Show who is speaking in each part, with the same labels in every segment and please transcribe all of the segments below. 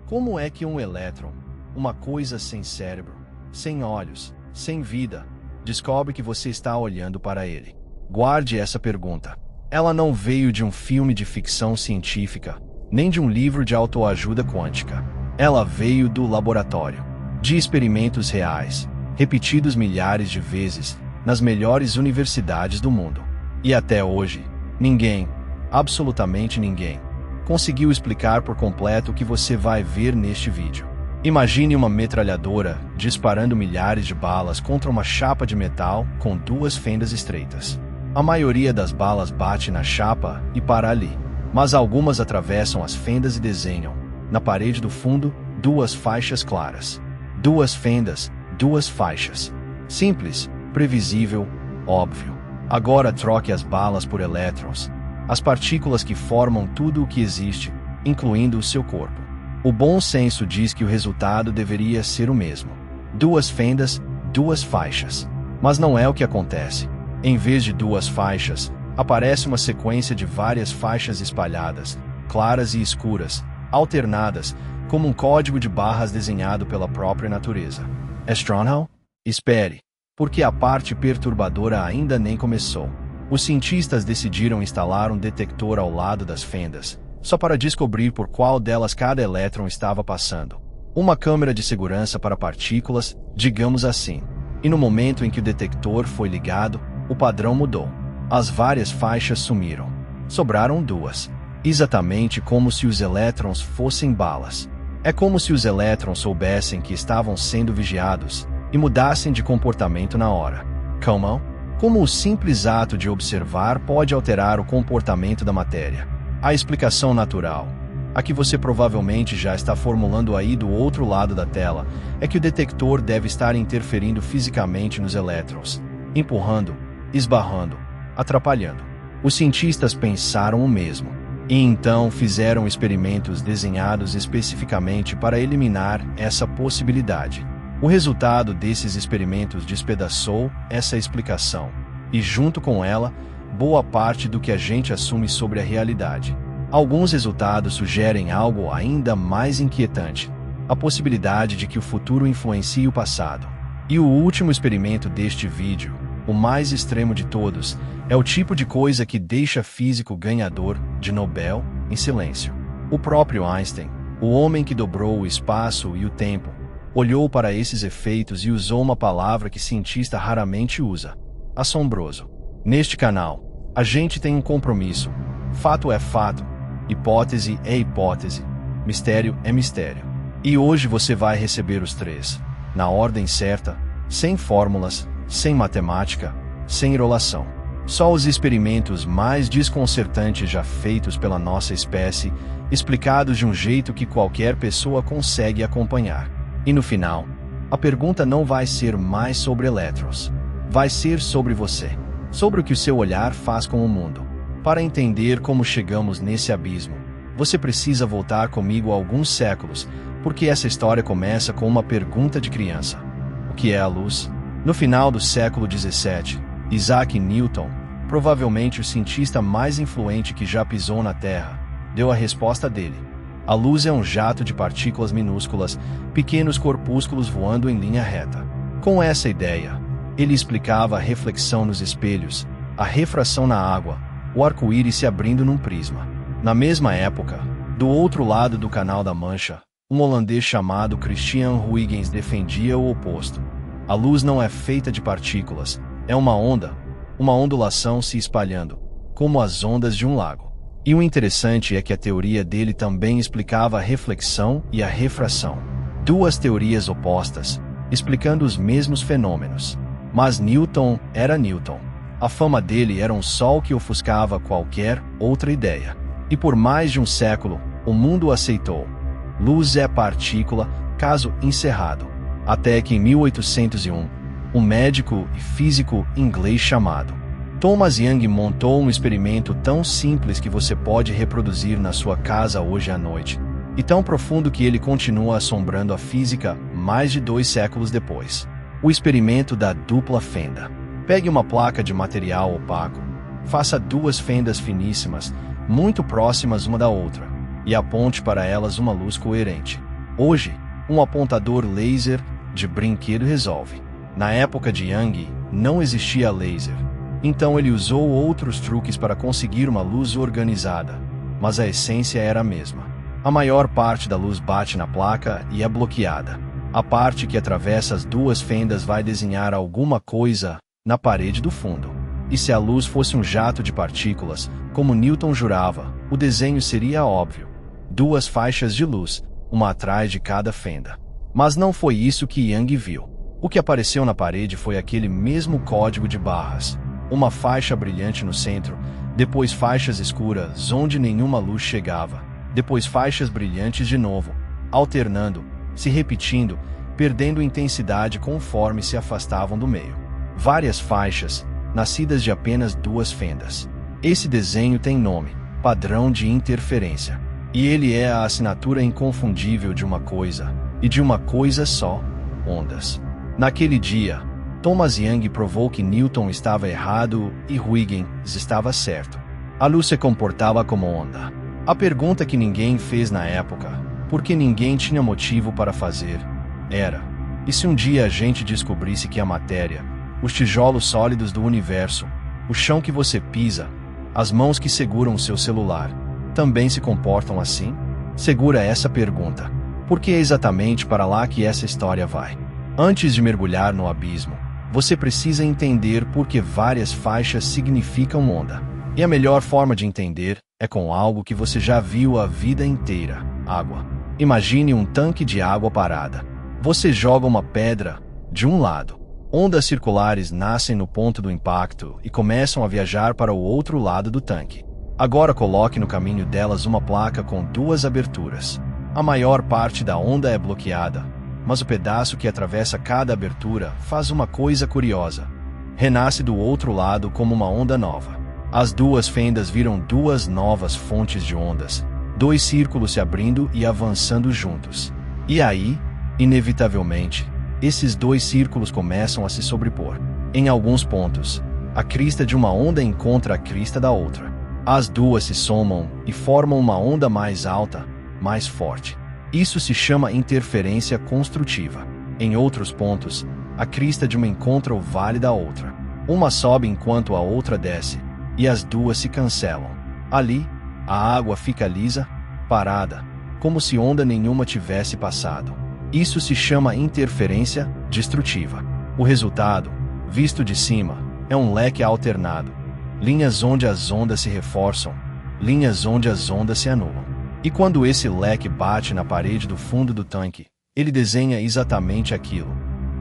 Speaker 1: Como é que um elétron, uma coisa sem cérebro, sem olhos, sem vida, descobre que você está olhando para ele? Guarde essa pergunta. Ela não veio de um filme de ficção científica, nem de um livro de autoajuda quântica. Ela veio do laboratório, de experimentos reais, repetidos milhares de vezes, nas melhores universidades do mundo. E até hoje, ninguém, absolutamente ninguém, conseguiu explicar por completo o que você vai ver neste vídeo. Imagine uma metralhadora disparando milhares de balas contra uma chapa de metal com duas fendas estreitas. A maioria das balas bate na chapa e para ali, mas algumas atravessam as fendas e desenham, na parede do fundo, duas faixas claras. Duas fendas, duas faixas. Simples, previsível, óbvio. Agora troque as balas por elétrons, as partículas que formam tudo o que existe, incluindo o seu corpo. O bom senso diz que o resultado deveria ser o mesmo. Duas fendas, duas faixas. Mas não é o que acontece. Em vez de duas faixas, aparece uma sequência de várias faixas espalhadas, claras e escuras, alternadas, como um código de barras desenhado pela própria natureza. Astronaut? Espere, porque a parte perturbadora ainda nem começou. Os cientistas decidiram instalar um detector ao lado das fendas, só para descobrir por qual delas cada elétron estava passando. Uma câmera de segurança para partículas, digamos assim. E no momento em que o detector foi ligado, o padrão mudou. As várias faixas sumiram. Sobraram duas. Exatamente como se os elétrons fossem balas. É como se os elétrons soubessem que estavam sendo vigiados e mudassem de comportamento na hora. Como o simples ato de observar pode alterar o comportamento da matéria. A explicação natural, a que você provavelmente já está formulando aí do outro lado da tela, é que o detector deve estar interferindo fisicamente nos elétrons, empurrando, esbarrando, atrapalhando. Os cientistas pensaram o mesmo, e então fizeram experimentos desenhados especificamente para eliminar essa possibilidade. O resultado desses experimentos despedaçou essa explicação, e junto com ela, boa parte do que a gente assume sobre a realidade. Alguns resultados sugerem algo ainda mais inquietante: a possibilidade de que o futuro influencie o passado. E o último experimento deste vídeo, o mais extremo de todos, é o tipo de coisa que deixa físico ganhador de Nobel em silêncio. O próprio Einstein, o homem que dobrou o espaço e o tempo, olhou para esses efeitos e usou uma palavra que cientista raramente usa: assombroso. Neste canal, a gente tem um compromisso. Fato é fato, hipótese é hipótese, mistério é mistério. E hoje você vai receber os três, na ordem certa, sem fórmulas, sem matemática, sem enrolação. Só os experimentos mais desconcertantes já feitos pela nossa espécie, explicados de um jeito que qualquer pessoa consegue acompanhar. E no final, a pergunta não vai ser mais sobre elétrons. Vai ser sobre você. Sobre o que o seu olhar faz com o mundo. Para entender como chegamos nesse abismo, você precisa voltar comigo alguns séculos, porque essa história começa com uma pergunta de criança. O que é a luz? No final do século XVII, Isaac Newton, provavelmente o cientista mais influente que já pisou na Terra, deu a resposta dele. A luz é um jato de partículas minúsculas, pequenos corpúsculos voando em linha reta. Com essa ideia, ele explicava a reflexão nos espelhos, a refração na água, o arco-íris se abrindo num prisma. Na mesma época, do outro lado do Canal da Mancha, um holandês chamado Christian Huygens defendia o oposto. A luz não é feita de partículas, é uma onda, uma ondulação se espalhando, como as ondas de um lago. E o interessante é que a teoria dele também explicava a reflexão e a refração. Duas teorias opostas, explicando os mesmos fenômenos. Mas Newton era Newton. A fama dele era um sol que ofuscava qualquer outra ideia. E por mais de um século, o mundo aceitou. Luz é partícula, caso encerrado. Até que em 1801, um médico e físico inglês chamado Thomas Young montou um experimento tão simples que você pode reproduzir na sua casa hoje à noite, e tão profundo que ele continua assombrando a física mais de 2 séculos depois. O experimento da dupla fenda. Pegue uma placa de material opaco, faça 2 fendas finíssimas, muito próximas uma da outra, e aponte para elas uma luz coerente. Hoje, um apontador laser de brinquedo resolve. Na época de Young, não existia laser. Então ele usou outros truques para conseguir uma luz organizada. Mas a essência era a mesma. A maior parte da luz bate na placa e é bloqueada. A parte que atravessa as duas fendas vai desenhar alguma coisa na parede do fundo. E se a luz fosse um jato de partículas, como Newton jurava, o desenho seria óbvio. Duas faixas de luz, uma atrás de cada fenda. Mas não foi isso que Young viu. O que apareceu na parede foi aquele mesmo código de barras. Uma faixa brilhante no centro, depois faixas escuras onde nenhuma luz chegava, depois faixas brilhantes de novo, alternando, se repetindo, perdendo intensidade conforme se afastavam do meio. Várias faixas, nascidas de apenas duas fendas. Esse desenho tem nome, padrão de interferência. E ele é a assinatura inconfundível de uma coisa, e de uma coisa só: ondas. Naquele dia, Thomas Young provou que Newton estava errado e Huygens estava certo. A luz se comportava como onda. A pergunta que ninguém fez na época, porque ninguém tinha motivo para fazer, era: e se um dia a gente descobrisse que a matéria, os tijolos sólidos do universo, o chão que você pisa, as mãos que seguram o seu celular, também se comportam assim? Segura essa pergunta, porque é exatamente para lá que essa história vai. Antes de mergulhar no abismo, você precisa entender por que várias faixas significam onda. E a melhor forma de entender é com algo que você já viu a vida inteira: água. Imagine um tanque de água parada. Você joga uma pedra de um lado. Ondas circulares nascem no ponto do impacto e começam a viajar para o outro lado do tanque. Agora coloque no caminho delas uma placa com duas aberturas. A maior parte da onda é bloqueada, mas o pedaço que atravessa cada abertura faz uma coisa curiosa. Renasce do outro lado como uma onda nova. As duas fendas viram duas novas fontes de ondas, dois círculos se abrindo e avançando juntos. E aí, inevitavelmente, esses dois círculos começam a se sobrepor. Em alguns pontos, a crista de uma onda encontra a crista da outra. As duas se somam e formam uma onda mais alta, mais forte. Isso se chama interferência construtiva. Em outros pontos, a crista de uma encontra o vale da outra. Uma sobe enquanto a outra desce, e as duas se cancelam. Ali, a água fica lisa, parada, como se onda nenhuma tivesse passado. Isso se chama interferência destrutiva. O resultado, visto de cima, é um leque alternado. Linhas onde as ondas se reforçam, linhas onde as ondas se anulam. E quando esse leque bate na parede do fundo do tanque, ele desenha exatamente aquilo.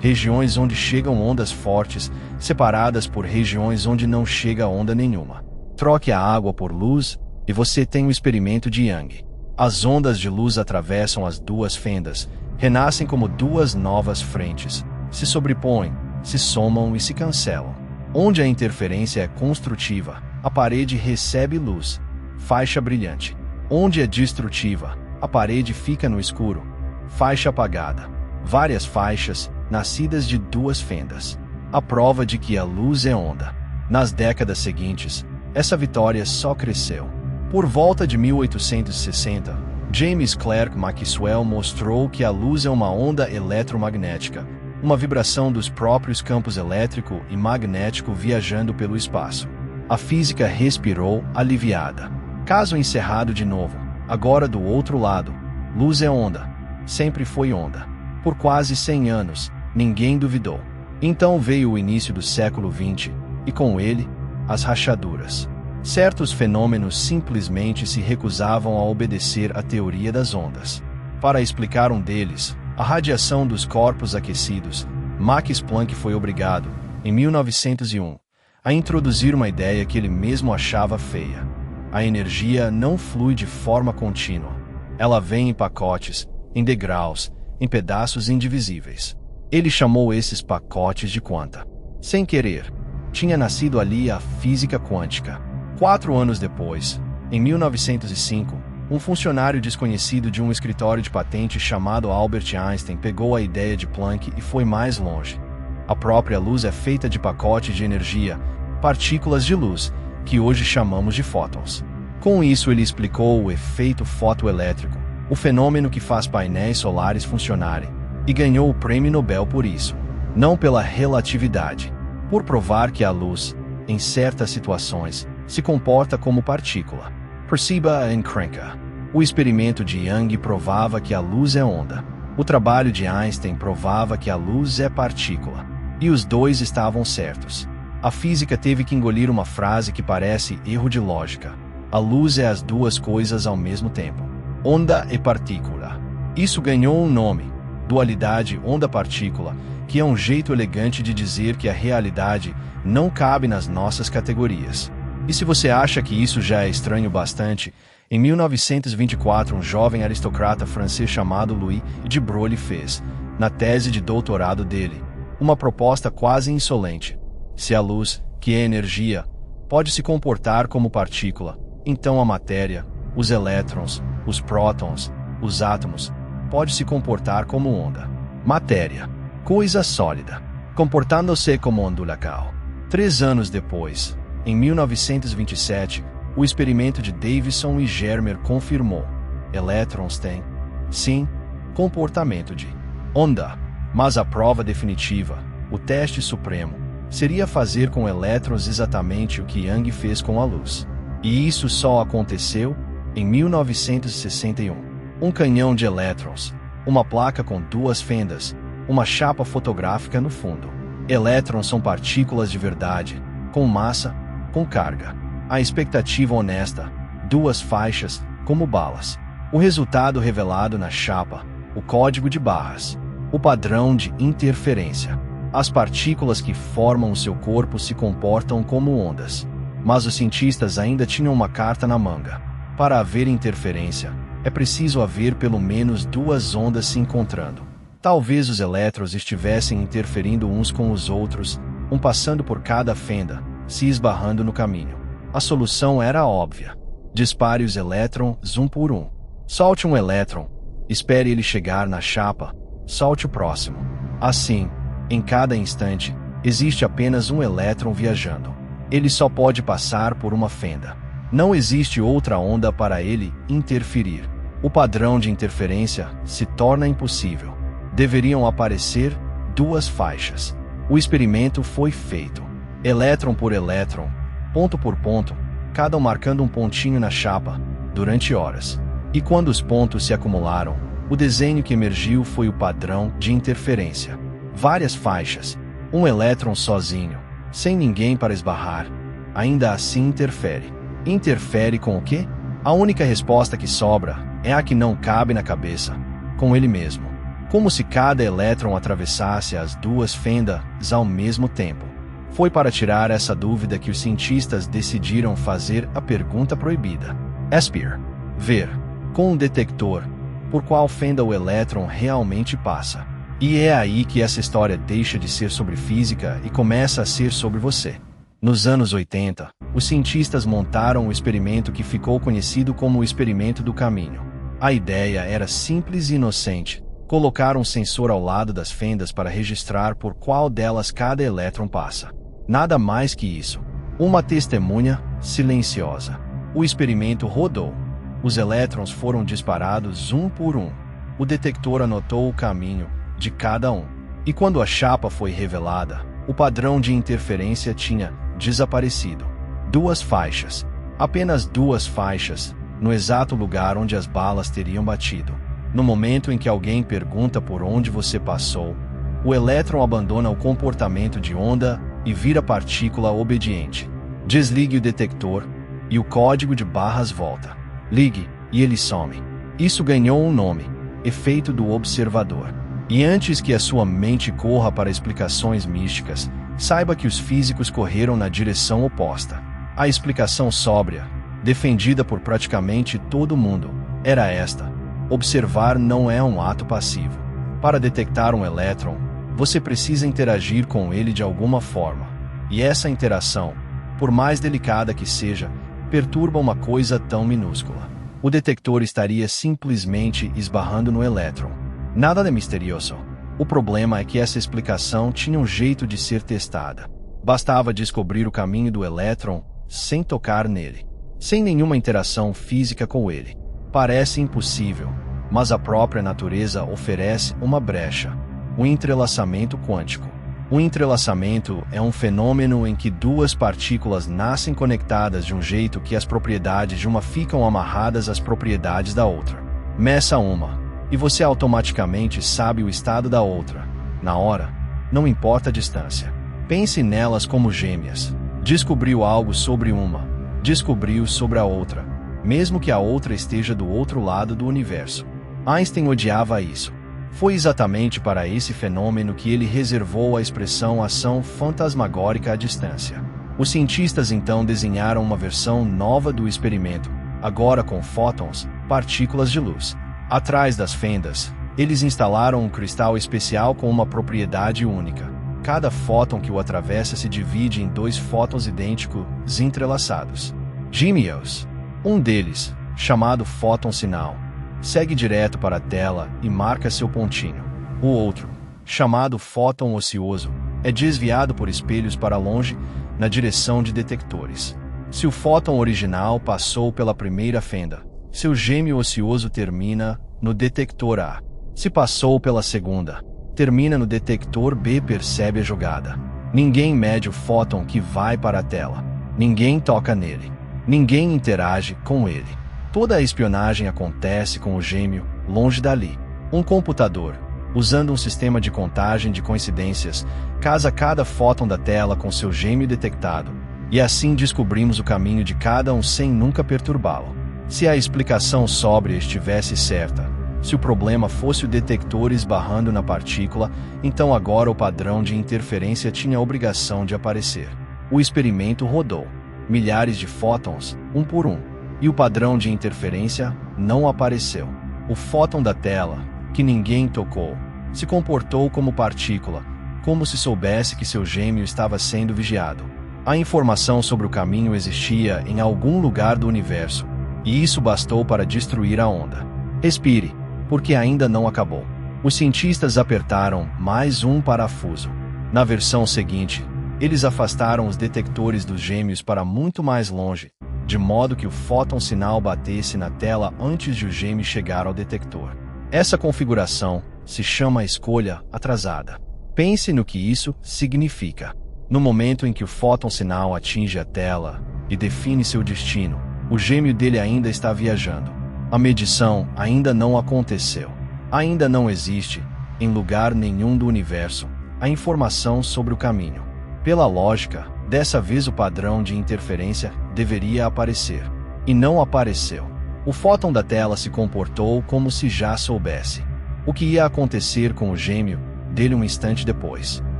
Speaker 1: Regiões onde chegam ondas fortes, separadas por regiões onde não chega onda nenhuma. Troque a água por luz, e você tem o experimento de Young. As ondas de luz atravessam as duas fendas, renascem como duas novas frentes, se sobrepõem, se somam e se cancelam. Onde a interferência é construtiva, a parede recebe luz, faixa brilhante. Onde é destrutiva, a parede fica no escuro, faixa apagada. Várias faixas, nascidas de duas fendas. A prova de que a luz é onda. Nas décadas seguintes, essa vitória só cresceu. Por volta de 1860, James Clerk Maxwell mostrou que a luz é uma onda eletromagnética, uma vibração dos próprios campos elétrico e magnético viajando pelo espaço. A física respirou aliviada. Caso encerrado de novo, agora do outro lado. Luz é onda. Sempre foi onda. Por quase 100 anos, ninguém duvidou. Então veio o início do século XX, e com ele, as rachaduras. Certos fenômenos simplesmente se recusavam a obedecer à teoria das ondas. Para explicar um deles, a radiação dos corpos aquecidos, Max Planck foi obrigado, em 1901, a introduzir uma ideia que ele mesmo achava feia. A energia não flui de forma contínua. Ela vem em pacotes, em degraus, em pedaços indivisíveis. Ele chamou esses pacotes de quanta. Sem querer, tinha nascido ali a física quântica. 4 anos depois, em 1905, um funcionário desconhecido de um escritório de patente chamado Albert Einstein pegou a ideia de Planck e foi mais longe. A própria luz é feita de pacotes de energia, partículas de luz, que hoje chamamos de fótons. Com isso ele explicou o efeito fotoelétrico, o fenômeno que faz painéis solares funcionarem, e ganhou o Prêmio Nobel por isso. Não pela relatividade, por provar que a luz, em certas situações, se comporta como partícula. Perceba a encrenca. O experimento de Young provava que a luz é onda. O trabalho de Einstein provava que a luz é partícula. E os dois estavam certos. A física teve que engolir uma frase que parece erro de lógica. A luz é as duas coisas ao mesmo tempo. Onda e partícula. Isso ganhou um nome, dualidade onda-partícula, que é um jeito elegante de dizer que a realidade não cabe nas nossas categorias. E se você acha que isso já é estranho bastante, em 1924 um jovem aristocrata francês chamado Louis de Broglie fez, na tese de doutorado dele, uma proposta quase insolente. Se a luz, que é energia, pode se comportar como partícula, então a matéria, os elétrons, os prótons, os átomos, pode se comportar como onda. Matéria, coisa sólida, comportando-se como ondulacal. 3 anos depois, em 1927, o experimento de Davison e Germer confirmou: elétrons têm, sim, comportamento de onda. Mas a prova definitiva, o teste supremo, seria fazer com elétrons exatamente o que Young fez com a luz. E isso só aconteceu em 1961. Um canhão de elétrons, uma placa com 2 fendas, uma chapa fotográfica no fundo. Elétrons são partículas de verdade, com massa, com carga. A expectativa honesta, 2 faixas, como balas. O resultado revelado na chapa, o código de barras, o padrão de interferência. As partículas que formam o seu corpo se comportam como ondas. Mas os cientistas ainda tinham uma carta na manga. Para haver interferência, é preciso haver pelo menos 2 ondas se encontrando. Talvez os elétrons estivessem interferindo uns com os outros, um passando por cada fenda, se esbarrando no caminho. A solução era óbvia. Dispare os elétrons um por um. Solte um elétron, espere ele chegar na chapa, solte o próximo. Assim, em cada instante, existe apenas um elétron viajando. Ele só pode passar por uma fenda. Não existe outra onda para ele interferir. O padrão de interferência se torna impossível. Deveriam aparecer 2 faixas. O experimento foi feito. Elétron por elétron, ponto por ponto, cada um marcando um pontinho na chapa, durante horas. E quando os pontos se acumularam, o desenho que emergiu foi o padrão de interferência. Várias faixas, um elétron sozinho, sem ninguém para esbarrar, ainda assim interfere. Interfere com o quê? A única resposta que sobra é a que não cabe na cabeça, com ele mesmo. Como se cada elétron atravessasse as 2 fendas ao mesmo tempo. Foi para tirar essa dúvida que os cientistas decidiram fazer a pergunta proibida. Espir. Ver, com um detector, por qual fenda o elétron realmente passa. E é aí que essa história deixa de ser sobre física e começa a ser sobre você. Nos anos 80, os cientistas montaram o experimento que ficou conhecido como o experimento do caminho. A ideia era simples e inocente: colocar um sensor ao lado das fendas para registrar por qual delas cada elétron passa. Nada mais que isso. Uma testemunha silenciosa. O experimento rodou. Os elétrons foram disparados um por um. O detector anotou o caminho de cada um. E quando a chapa foi revelada, o padrão de interferência tinha desaparecido. 2 faixas. Apenas 2 faixas, no exato lugar onde as balas teriam batido. No momento em que alguém pergunta por onde você passou, o elétron abandona o comportamento de onda e vira partícula obediente. Desligue o detector e o código de barras volta. Ligue e ele some. Isso ganhou um nome: efeito do observador. E antes que a sua mente corra para explicações místicas, saiba que os físicos correram na direção oposta. A explicação sóbria, defendida por praticamente todo mundo, era esta: observar não é um ato passivo. Para detectar um elétron, você precisa interagir com ele de alguma forma. E essa interação, por mais delicada que seja, perturba uma coisa tão minúscula. O detector estaria simplesmente esbarrando no elétron. Nada de misterioso. O problema é que essa explicação tinha um jeito de ser testada. Bastava descobrir o caminho do elétron sem tocar nele, sem nenhuma interação física com ele. Parece impossível, mas a própria natureza oferece uma brecha: o entrelaçamento quântico. O entrelaçamento é um fenômeno em que duas partículas nascem conectadas de um jeito que as propriedades de uma ficam amarradas às propriedades da outra. Meça uma, e você automaticamente sabe o estado da outra, na hora, não importa a distância. Pense nelas como gêmeas. Descobriu algo sobre uma, descobriu sobre a outra, mesmo que a outra esteja do outro lado do universo. Einstein odiava isso. Foi exatamente para esse fenômeno que ele reservou a expressão ação fantasmagórica à distância. Os cientistas então desenharam uma versão nova do experimento, agora com fótons, partículas de luz. Atrás das fendas, eles instalaram um cristal especial com uma propriedade única. Cada fóton que o atravessa se divide em dois fótons idênticos entrelaçados. Gêmeos. Um deles, chamado fóton sinal, segue direto para a tela e marca seu pontinho. O outro, chamado fóton ocioso, é desviado por espelhos para longe, na direção de detectores. Se o fóton original passou pela primeira fenda, seu gêmeo ocioso termina no detector A. Se passou pela segunda, termina no detector B. Percebe a jogada. Ninguém mede o fóton que vai para a tela. Ninguém toca nele. Ninguém interage com ele. Toda a espionagem acontece com o gêmeo, longe dali. Um computador, usando um sistema de contagem de coincidências, casa cada fóton da tela com seu gêmeo detectado, e assim descobrimos o caminho de cada um sem nunca perturbá-lo. Se a explicação sóbria estivesse certa, se o problema fosse o detector esbarrando na partícula, então agora o padrão de interferência tinha a obrigação de aparecer. O experimento rodou. Milhares de fótons, um por um. E o padrão de interferência não apareceu. O fóton da tela, que ninguém tocou, se comportou como partícula, como se soubesse que seu gêmeo estava sendo vigiado. A informação sobre o caminho existia em algum lugar do universo, e isso bastou para destruir a onda. Respire, porque ainda não acabou. Os cientistas apertaram mais um parafuso. Na versão seguinte, eles afastaram os detectores dos gêmeos para muito mais longe, de modo que o fóton sinal batesse na tela antes de o gêmeo chegar ao detector. Essa configuração se chama escolha atrasada. Pense no que isso significa. No momento em que o fóton sinal atinge a tela e define seu destino, o gêmeo dele ainda está viajando. A medição ainda não aconteceu. Ainda não existe, em lugar nenhum do universo, a informação sobre o caminho. Pela lógica, dessa vez o padrão de interferência deveria aparecer. E não apareceu. O fóton da tela se comportou como se já soubesse o que ia acontecer com o gêmeo dele um instante depois.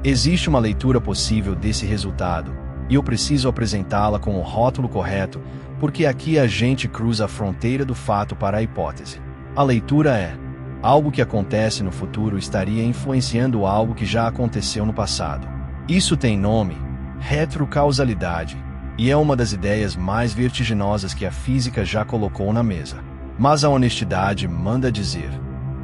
Speaker 1: Existe uma leitura possível desse resultado, e eu preciso apresentá-la com o rótulo correto, porque aqui a gente cruza a fronteira do fato para a hipótese. A leitura é: algo que acontece no futuro estaria influenciando algo que já aconteceu no passado. Isso tem nome: retrocausalidade, e é uma das ideias mais vertiginosas que a física já colocou na mesa. Mas a honestidade manda dizer: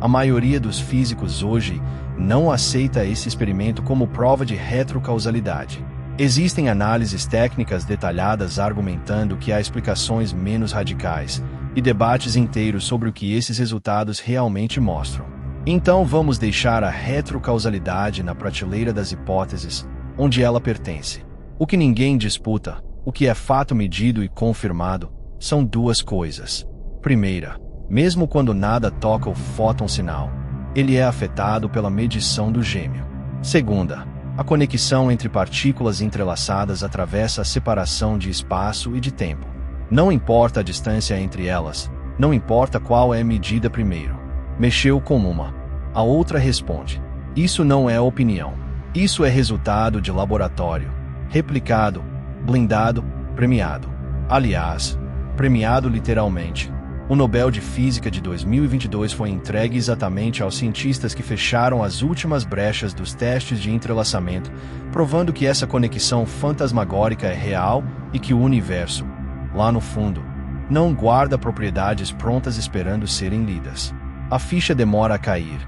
Speaker 1: a maioria dos físicos hoje não aceita esse experimento como prova de retrocausalidade. Existem análises técnicas detalhadas argumentando que há explicações menos radicais, e debates inteiros sobre o que esses resultados realmente mostram. Então vamos deixar a retrocausalidade na prateleira das hipóteses, onde ela pertence. O que ninguém disputa, o que é fato medido e confirmado, são duas coisas. Primeira, mesmo quando nada toca o fóton sinal, ele é afetado pela medição do gêmeo. Segunda, a conexão entre partículas entrelaçadas atravessa a separação de espaço e de tempo. Não importa a distância entre elas, não importa qual é medida primeiro. Mexeu com uma, a outra responde. Isso não é opinião. Isso é resultado de laboratório, replicado, blindado, premiado. Aliás, premiado literalmente. O Nobel de Física de 2022 foi entregue exatamente aos cientistas que fecharam as últimas brechas dos testes de entrelaçamento, provando que essa conexão fantasmagórica é real e que o universo, lá no fundo, não guarda propriedades prontas esperando serem lidas. A ficha demora a cair.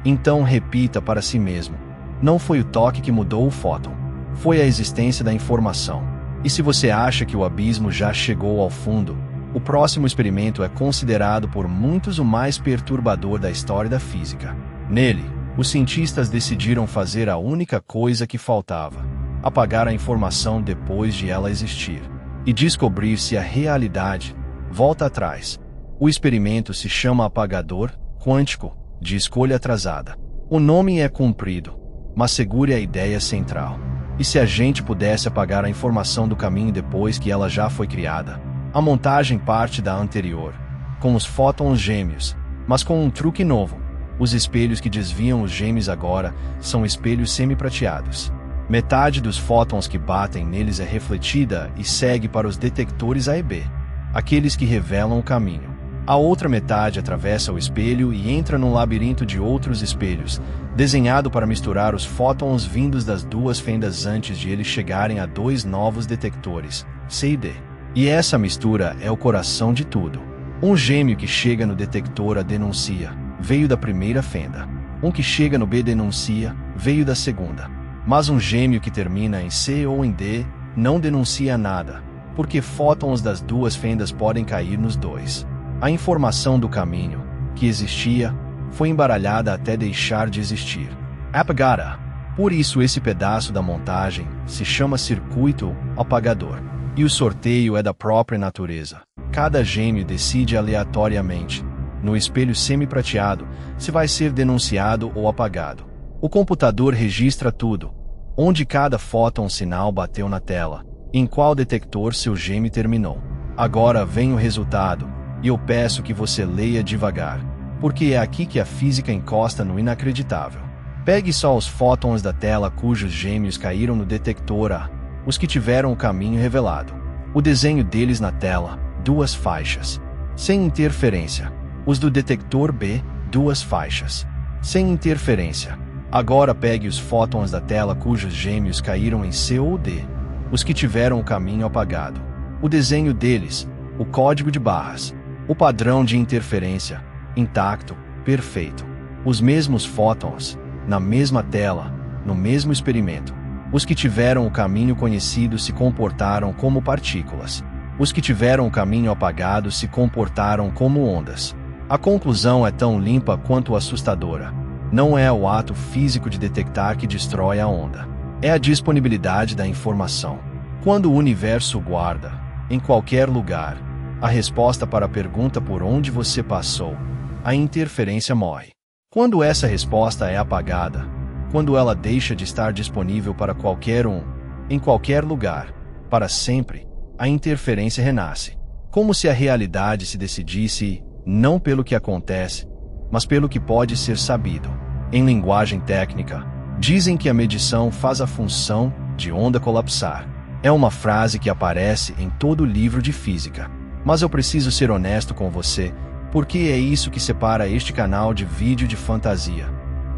Speaker 1: Então repita para si mesmo: não foi o toque que mudou o fóton, foi a existência da informação. E se você acha que o abismo já chegou ao fundo, O próximo experimento é considerado por muitos o mais perturbador da história da física. Nele, os cientistas decidiram fazer a única coisa que faltava: apagar a informação depois de ela existir, e descobrir se a realidade volta atrás. O experimento se chama apagador quântico de escolha atrasada. O nome é comprido, mas segure a ideia central. E se a gente pudesse apagar a informação do caminho depois que ela já foi criada? A montagem parte da anterior, com os fótons gêmeos, mas com um truque novo. Os espelhos que desviam os gêmeos agora são espelhos semi-prateados. Metade dos fótons que batem neles é refletida e segue para os detectores A e B, aqueles que revelam o caminho. A outra metade atravessa o espelho e entra num labirinto de outros espelhos, desenhado para misturar os fótons vindos das duas fendas antes de eles chegarem a dois novos detectores, C e D. E essa mistura é o coração de tudo. Um gêmeo que chega no detector A denuncia, veio da primeira fenda. Um que chega no B denuncia, veio da segunda. Mas um gêmeo que termina em C ou em D não denuncia nada, porque fótons das duas fendas podem cair nos dois. A informação do caminho, que existia, foi embaralhada até deixar de existir. Apagada. Por isso esse pedaço da montagem se chama circuito apagador. E o sorteio é da própria natureza. Cada gêmeo decide aleatoriamente, no espelho semi-prateado, se vai ser denunciado ou apagado. O computador registra tudo, onde cada fóton sinal bateu na tela, em qual detector seu gêmeo terminou. Agora vem o resultado, e eu peço que você leia devagar, porque é aqui que a física encosta no inacreditável. Pegue só os fótons da tela cujos gêmeos caíram no detector A, os que tiveram o caminho revelado. O desenho deles na tela, duas faixas, sem interferência. Os do detector B, duas faixas, sem interferência. Agora pegue os fótons da tela cujos gêmeos caíram em C ou D, os que tiveram o caminho apagado. O desenho deles, o código de barras, o padrão de interferência, intacto, perfeito. Os mesmos fótons, na mesma tela, no mesmo experimento. Os que tiveram o caminho conhecido se comportaram como partículas. Os que tiveram o caminho apagado se comportaram como ondas. A conclusão é tão limpa quanto assustadora. Não é o ato físico de detectar que destrói a onda. É a disponibilidade da informação. Quando o universo guarda, em qualquer lugar, a resposta para a pergunta por onde você passou, a interferência morre. Quando essa resposta é apagada, quando ela deixa de estar disponível para qualquer um, em qualquer lugar, para sempre, a interferência renasce. Como se a realidade se decidisse, não pelo que acontece, mas pelo que pode ser sabido. Em linguagem técnica, dizem que a medição faz a função de onda colapsar. É uma frase que aparece em todo livro de física. Mas eu preciso ser honesto com você, porque é isso que separa este canal de vídeo de fantasia.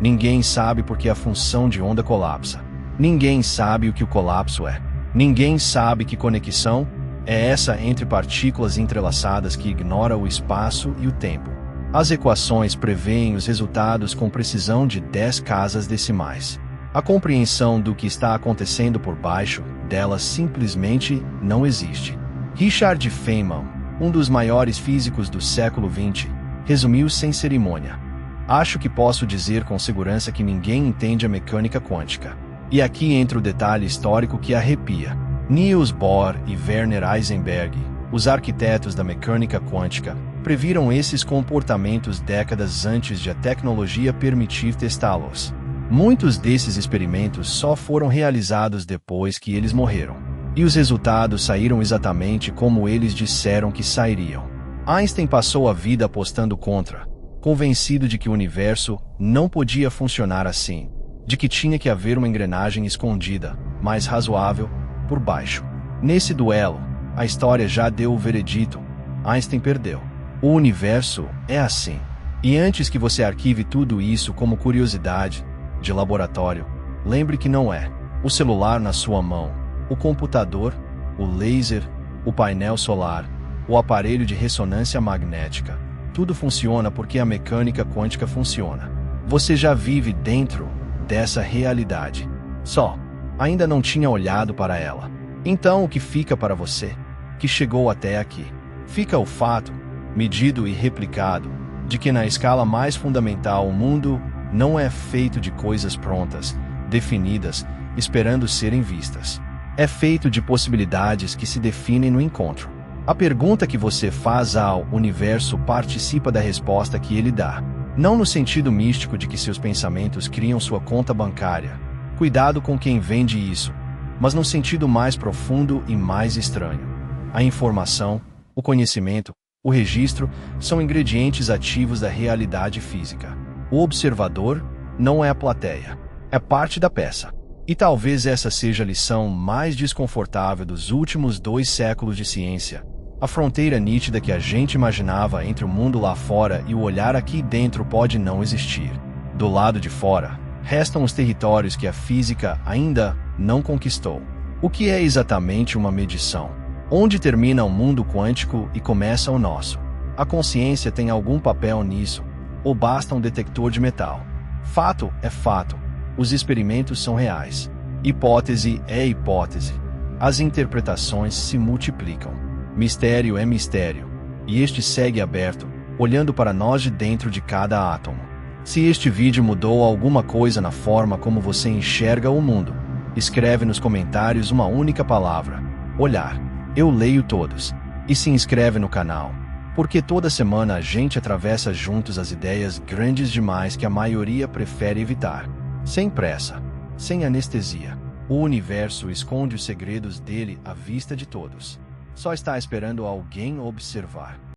Speaker 1: Ninguém sabe por que a função de onda colapsa. Ninguém sabe o que o colapso é. Ninguém sabe que conexão é essa entre partículas entrelaçadas que ignora o espaço e o tempo. As equações preveem os resultados com precisão de 10 casas decimais. A compreensão do que está acontecendo por baixo delas simplesmente não existe. Richard Feynman, um dos maiores físicos do século XX, resumiu sem cerimônia: acho que posso dizer com segurança que ninguém entende a mecânica quântica. E aqui entra o detalhe histórico que arrepia. Niels Bohr e Werner Heisenberg, os arquitetos da mecânica quântica, previram esses comportamentos décadas antes de a tecnologia permitir testá-los. Muitos desses experimentos só foram realizados depois que eles morreram. E os resultados saíram exatamente como eles disseram que sairiam. Einstein passou a vida apostando contra, convencido de que o universo não podia funcionar assim, de que tinha que haver uma engrenagem escondida, mais razoável, por baixo. Nesse duelo, a história já deu o veredito: Einstein perdeu. O universo é assim. E antes que você arquive tudo isso como curiosidade de laboratório, lembre que não é. O celular na sua mão, o computador, o laser, o painel solar, o aparelho de ressonância magnética, tudo funciona porque a mecânica quântica funciona. Você já vive dentro dessa realidade. Só ainda não tinha olhado para ela. Então o que fica para você, que chegou até aqui? fica o fato, medido e replicado, de que na escala mais fundamental o mundo não é feito de coisas prontas, definidas, esperando serem vistas. É feito de possibilidades que se definem no encontro. A pergunta que você faz ao universo participa da resposta que ele dá. Não no sentido místico de que seus pensamentos criam sua conta bancária. Cuidado com quem vende isso. Mas no sentido mais profundo e mais estranho. A informação, o conhecimento, o registro são ingredientes ativos da realidade física. O observador não é a plateia. É parte da peça. E talvez essa seja a lição mais desconfortável dos últimos 2 séculos de ciência. A fronteira nítida que a gente imaginava entre o mundo lá fora e o olhar aqui dentro pode não existir. Do lado de fora, restam os territórios que a física ainda não conquistou. O que é exatamente uma medição? Onde termina o mundo quântico e começa o nosso? A consciência tem algum papel nisso? Ou basta um detector de metal? Fato é fato. Os experimentos são reais. Hipótese é hipótese. As interpretações se multiplicam. Mistério é mistério. E este segue aberto, olhando para nós de dentro de cada átomo. Se este vídeo mudou alguma coisa na forma como você enxerga o mundo, escreve nos comentários uma única palavra: olhar. Eu leio todos. E se inscreve no canal. Porque toda semana a gente atravessa juntos as ideias grandes demais que a maioria prefere evitar. Sem pressa, sem anestesia. O universo esconde os segredos dele à vista de todos. Só está esperando alguém observar.